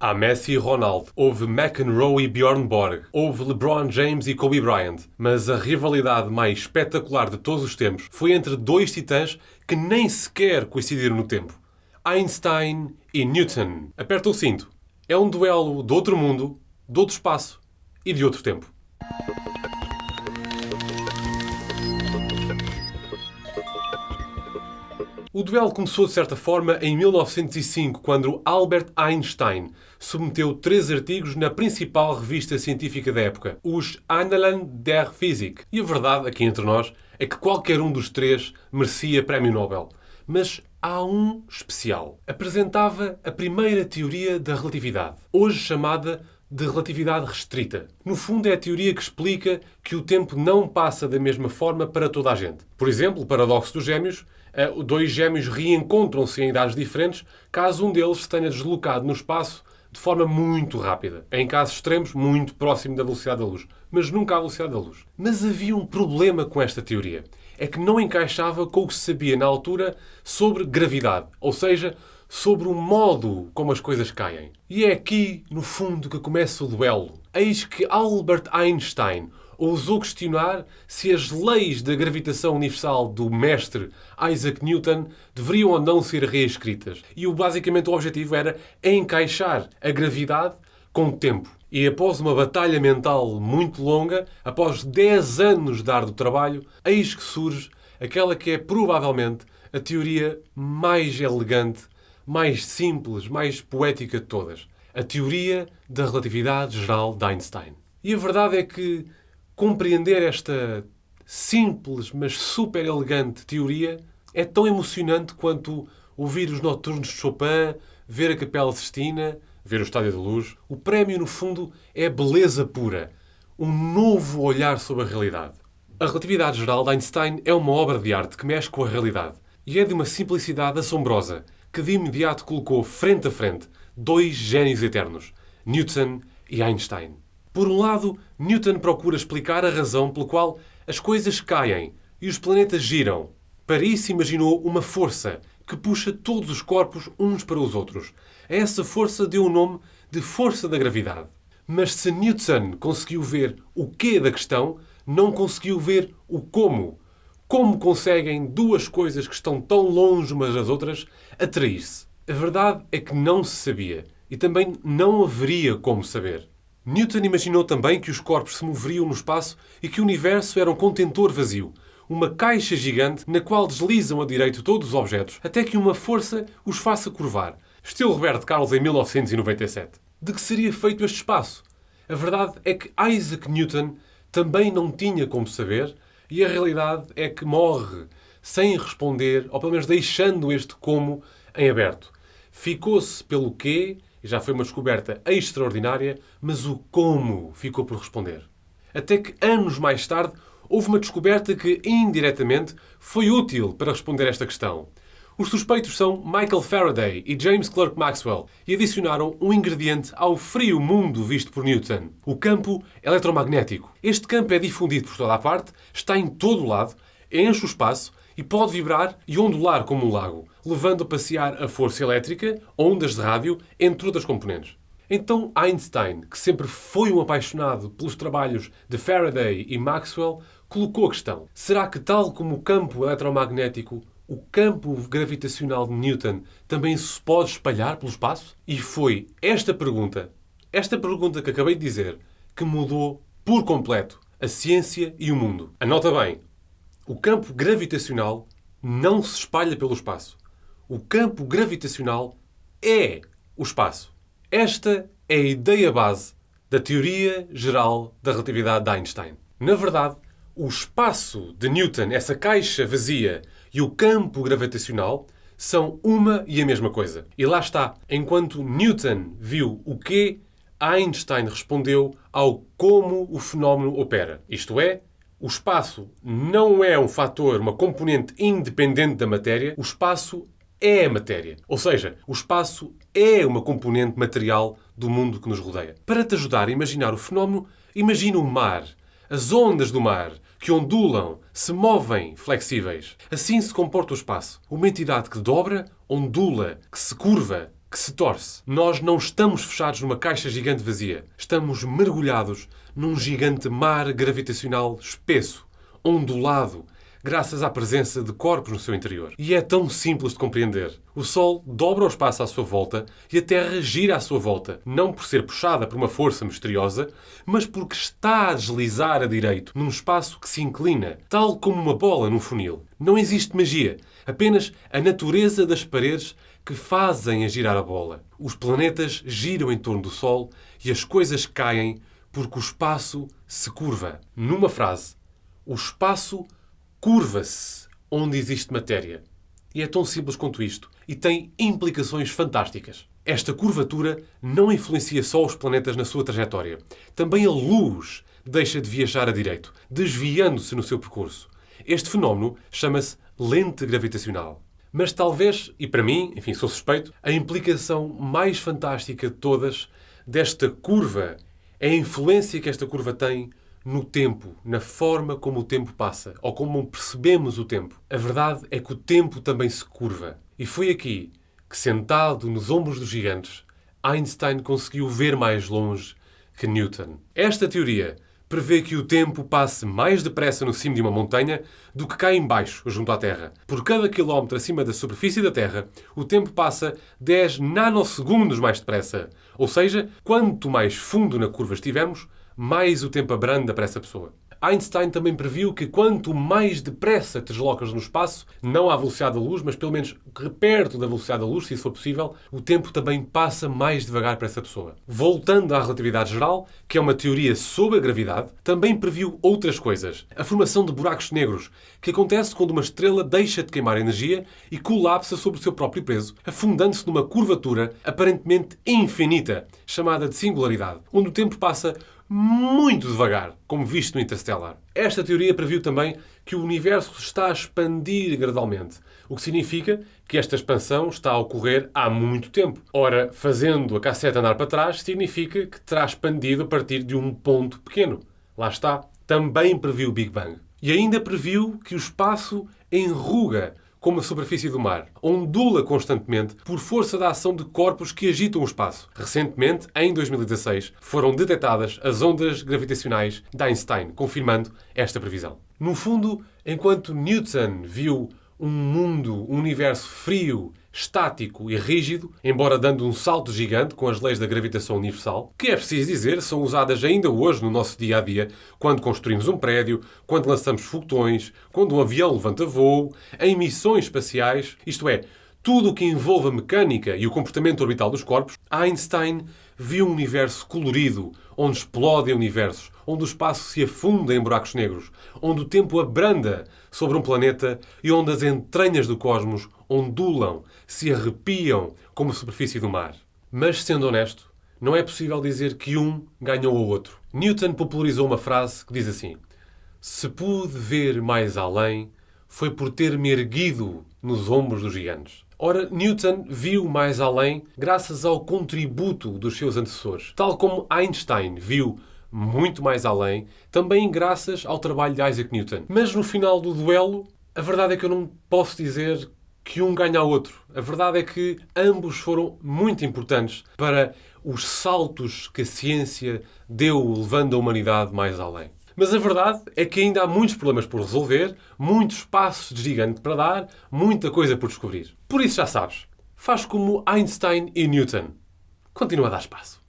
Há Messi e Ronaldo, houve McEnroe e Bjorn Borg, houve LeBron James e Kobe Bryant, mas a rivalidade mais espetacular de todos os tempos foi entre dois titãs que nem sequer coincidiram no tempo. Einstein e Newton. Aperta o cinto. É um duelo de outro mundo, de outro espaço e de outro tempo. O duelo começou de certa forma em 1905, quando Albert Einstein submeteu 3 artigos na principal revista científica da época, os Annalen der Physik. E a verdade, aqui entre nós, é que qualquer um dos 3 merecia prémio Nobel. Mas há um especial. Apresentava a primeira teoria da relatividade, hoje chamada de relatividade restrita. No fundo, é a teoria que explica que o tempo não passa da mesma forma para toda a gente. Por exemplo, o paradoxo dos gêmeos. Dois gêmeos reencontram-se em idades diferentes caso um deles se tenha deslocado no espaço de forma muito rápida. Em casos extremos, muito próximo da velocidade da luz. Mas nunca à velocidade da luz. Mas havia um problema com esta teoria. É que não encaixava com o que se sabia na altura sobre gravidade. Ou seja, sobre o modo como as coisas caem. E é aqui, no fundo, que começa o duelo. Eis que Albert Einstein ousou questionar se as leis da gravitação universal do mestre Isaac Newton deveriam ou não ser reescritas. E basicamente o objetivo era encaixar a gravidade com o tempo. E após uma batalha mental muito longa, após 10 anos de árduo trabalho, eis que surge aquela que é provavelmente a teoria mais elegante, mais simples, mais poética de todas. A teoria da relatividade geral de Einstein. E a verdade é que compreender esta simples, mas super elegante teoria é tão emocionante quanto ouvir os noturnos de Chopin, ver a Capela Sistina, ver o Estádio da Luz. O prémio, no fundo, é beleza pura. Um novo olhar sobre a realidade. A relatividade geral de Einstein é uma obra de arte que mexe com a realidade. E é de uma simplicidade assombrosa, que de imediato colocou frente a frente 2 génios eternos, Newton e Einstein. Por um lado, Newton procura explicar a razão pela qual as coisas caem e os planetas giram. Para isso imaginou uma força que puxa todos os corpos uns para os outros. A essa força deu o nome de força da gravidade. Mas se Newton conseguiu ver o quê da questão, não conseguiu ver o como. Como conseguem 2 coisas que estão tão longe umas das outras atrair-se? A verdade é que não se sabia e também não haveria como saber. Newton imaginou também que os corpos se moveriam no espaço e que o universo era um contentor vazio, uma caixa gigante na qual deslizam a direito todos os objetos, até que uma força os faça curvar. Estilo Roberto Carlos em 1997. De que seria feito este espaço? A verdade é que Isaac Newton também não tinha como saber e a realidade é que morre sem responder, ou pelo menos deixando este como em aberto. Ficou-se pelo quê, e já foi uma descoberta extraordinária, mas o como ficou por responder. Até que, anos mais tarde, houve uma descoberta que, indiretamente, foi útil para responder esta questão. Os suspeitos são Michael Faraday e James Clerk Maxwell e adicionaram um ingrediente ao frio mundo visto por Newton, o campo eletromagnético. Este campo é difundido por toda a parte, está em todo o lado, enche o espaço e pode vibrar e ondular como um lago, levando a passear a força elétrica, ondas de rádio, entre outras componentes. Então Einstein, que sempre foi um apaixonado pelos trabalhos de Faraday e Maxwell, colocou a questão: será que, tal como o campo eletromagnético, o campo gravitacional de Newton também se pode espalhar pelo espaço? E foi esta pergunta que acabei de dizer, que mudou por completo a ciência e o mundo. Anota bem. O campo gravitacional não se espalha pelo espaço. O campo gravitacional é o espaço. Esta é a ideia base da teoria geral da relatividade de Einstein. Na verdade, o espaço de Newton, essa caixa vazia, e o campo gravitacional são uma e a mesma coisa. E lá está. Enquanto Newton viu o quê, Einstein respondeu ao como o fenómeno opera. Isto é, o espaço não é um fator, uma componente independente da matéria. O espaço é a matéria. Ou seja, o espaço é uma componente material do mundo que nos rodeia. Para te ajudar a imaginar o fenómeno, imagina o mar, as ondas do mar, que ondulam, se movem flexíveis. Assim se comporta o espaço. Uma entidade que dobra, ondula, que se curva, que que se torce. Nós não estamos fechados numa caixa gigante vazia. Estamos mergulhados num gigante mar gravitacional espesso, ondulado, graças à presença de corpos no seu interior. E é tão simples de compreender. O Sol dobra o espaço à sua volta e a Terra gira à sua volta, não por ser puxada por uma força misteriosa, mas porque está a deslizar a direito num espaço que se inclina, tal como uma bola num funil. Não existe magia, apenas a natureza das paredes que fazem a girar a bola. Os planetas giram em torno do Sol e as coisas caem porque o espaço se curva. Numa frase, o espaço curva-se onde existe matéria. E é tão simples quanto isto. E tem implicações fantásticas. Esta curvatura não influencia só os planetas na sua trajetória. Também a luz deixa de viajar a direito, desviando-se no seu percurso. Este fenómeno chama-se lente gravitacional. Mas talvez, e para mim, enfim, sou suspeito, a implicação mais fantástica de todas desta curva é a influência que esta curva tem no tempo, na forma como o tempo passa, ou como percebemos o tempo. A verdade é que o tempo também se curva. E foi aqui que, sentado nos ombros dos gigantes, Einstein conseguiu ver mais longe que Newton. Esta teoria prevê que o tempo passe mais depressa no cimo de uma montanha do que cá embaixo, junto à Terra. Por cada quilómetro acima da superfície da Terra, o tempo passa 10 nanosegundos mais depressa. Ou seja, quanto mais fundo na curva estivermos, mais o tempo abranda para essa pessoa. Einstein também previu que quanto mais depressa te deslocas no espaço, não à velocidade da luz, mas pelo menos perto da velocidade da luz, se isso for possível, o tempo também passa mais devagar para essa pessoa. Voltando à relatividade geral, que é uma teoria sobre a gravidade, também previu outras coisas. A formação de buracos negros, que acontece quando uma estrela deixa de queimar energia e colapsa sobre o seu próprio peso, afundando-se numa curvatura aparentemente infinita, chamada de singularidade, onde o tempo passa muito devagar, como visto no Interstellar. Esta teoria previu também que o universo está a expandir gradualmente, o que significa que esta expansão está a ocorrer há muito tempo. Ora, fazendo a cassete andar para trás, significa que terá expandido a partir de um ponto pequeno. Lá está. Também previu o Big Bang. E ainda previu que o espaço enruga como a superfície do mar, ondula constantemente por força da ação de corpos que agitam o espaço. Recentemente, em 2016, foram detectadas as ondas gravitacionais de Einstein, confirmando esta previsão. No fundo, enquanto Newton viu um universo frio, estático e rígido, embora dando um salto gigante com as leis da gravitação universal, que é preciso dizer, são usadas ainda hoje no nosso dia-a-dia, quando construímos um prédio, quando lançamos foguetões, quando um avião levanta voo, em missões espaciais, isto é, tudo o que envolve a mecânica e o comportamento orbital dos corpos. Einstein viu um universo colorido, onde explodem universos, onde o espaço se afunda em buracos negros, onde o tempo abranda sobre um planeta e onde as entranhas do cosmos ondulam, se arrepiam como a superfície do mar. Mas, sendo honesto, não é possível dizer que um ganhou ao outro. Newton popularizou uma frase que diz assim: "Se pude ver mais além, foi por ter-me erguido nos ombros dos gigantes." Ora, Newton viu mais além graças ao contributo dos seus antecessores. Tal como Einstein viu muito mais além, também graças ao trabalho de Isaac Newton. Mas no final do duelo, a verdade é que eu não posso dizer que um ganha ao outro. A verdade é que ambos foram muito importantes para os saltos que a ciência deu, levando a humanidade mais além. Mas a verdade é que ainda há muitos problemas por resolver, muitos passos de gigante para dar, muita coisa por descobrir. Por isso já sabes, faz como Einstein e Newton. Continua a dar espaço.